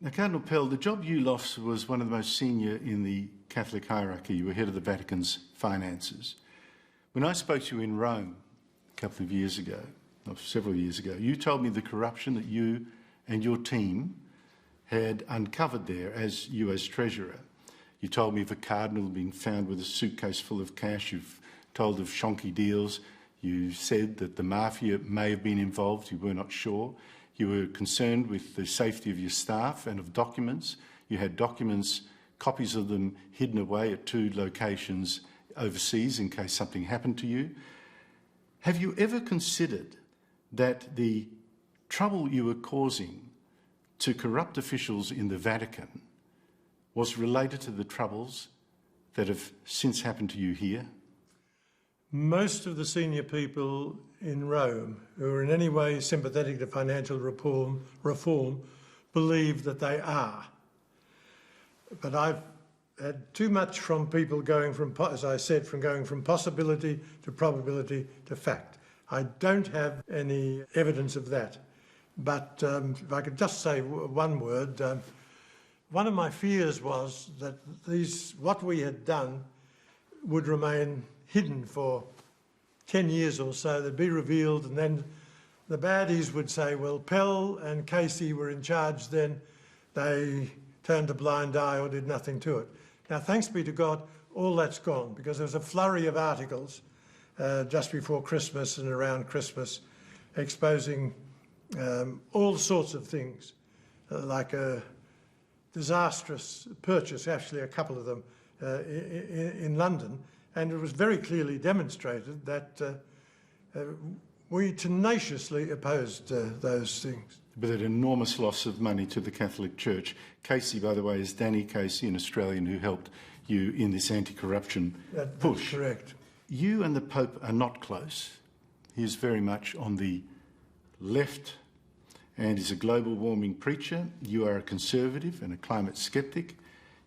Now, Cardinal Pell, the job you lost was one of the most senior in the Catholic hierarchy. You were head of the Vatican's finances. When I spoke to you in Rome a couple of years ago, or several years ago, you told me the corruption that you and your team had uncovered there as you as treasurer. You told me of a cardinal being found with a suitcase full of cash. You've told of shonky deals. You said that the mafia may have been involved. You were not sure. You were concerned with the safety of your staff and of documents. You had documents, copies of them, hidden away at 2 locations overseas in case something happened to you. Have you ever considered that the trouble you were causing to corrupt officials in the Vatican was related to the troubles that have since happened to you here? Most of the senior people in Rome who are in any way sympathetic to financial reform believe that they are. But I've had too much from people going from, as I said, from going from possibility to probability to fact. I don't have any evidence of that. But if I could just say one word, one of my fears was that what we had done would remain hidden for 10 years or so. They'd be revealed, and then the baddies would say, well, Pell and Casey were in charge then. They turned a blind eye or did nothing to it. Now, thanks be to God, all that's gone, because there was a flurry of articles just before Christmas and around Christmas exposing all sorts of things, like a disastrous purchase, actually a couple of them, in London. And it was very clearly demonstrated that we tenaciously opposed those things. But an enormous loss of money to the Catholic Church. Casey, by the way, is Danny Casey, an Australian who helped you in this anti-corruption push. That's correct. You and the Pope are not close. He is very much on the left and is a global warming preacher. You are a conservative and a climate sceptic.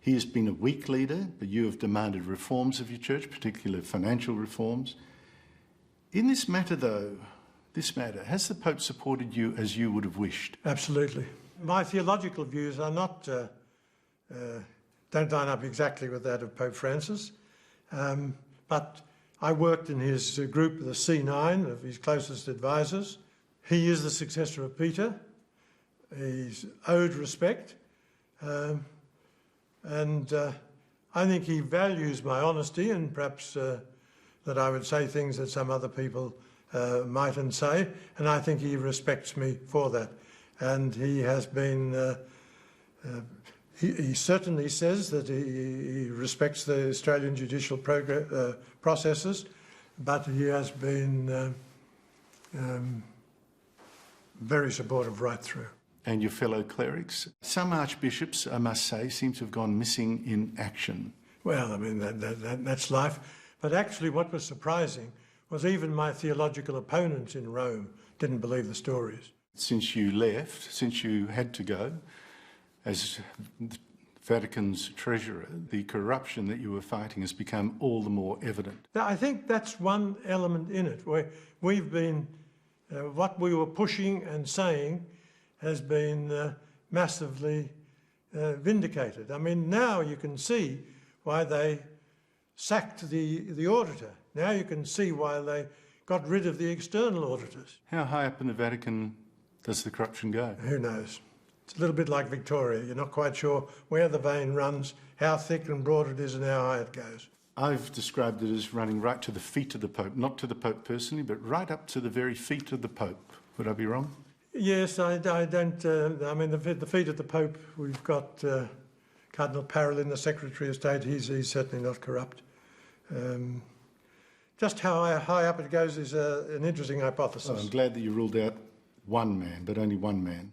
He has been a weak leader, but you have demanded reforms of your church, particularly financial reforms. In this matter, though, has the Pope supported you as you would have wished? Absolutely. My theological views are not, don't line up exactly with that of Pope Francis, but I worked in his group, the C9, of his closest advisors. He is the successor of Peter. He's owed respect. And I think he values my honesty, and perhaps that I would say things that some other people mightn't say, and I think he respects me for that. And he has been, he certainly says that he respects the Australian judicial processes, but he has been very supportive right through. And your fellow clerics. Some archbishops, I must say, seem to have gone missing in action. Well, I mean, that's life. But actually what was surprising was even my theological opponents in Rome didn't believe the stories. Since you left, since you had to go, as the Vatican's treasurer, the corruption that you were fighting has become all the more evident. Now, I think that's one element in it, where we've been, what we were pushing and saying has been massively vindicated. I mean, now you can see why they sacked the auditor. Now you can see why they got rid of the external auditors. How high up in the Vatican does the corruption go? Who knows? It's a little bit like Victoria. You're not quite sure where the vein runs, how thick and broad it is, and how high it goes. I've described it as running right to the feet of the Pope, not to the Pope personally, but right up to the very feet of the Pope. Would I be wrong? Yes, I don't. I mean, the feet of the Pope, we've got Cardinal Pell in the Secretary of State. He's certainly not corrupt. Just how high up it goes is an interesting hypothesis. Well, I'm glad that you ruled out one man, but only one man.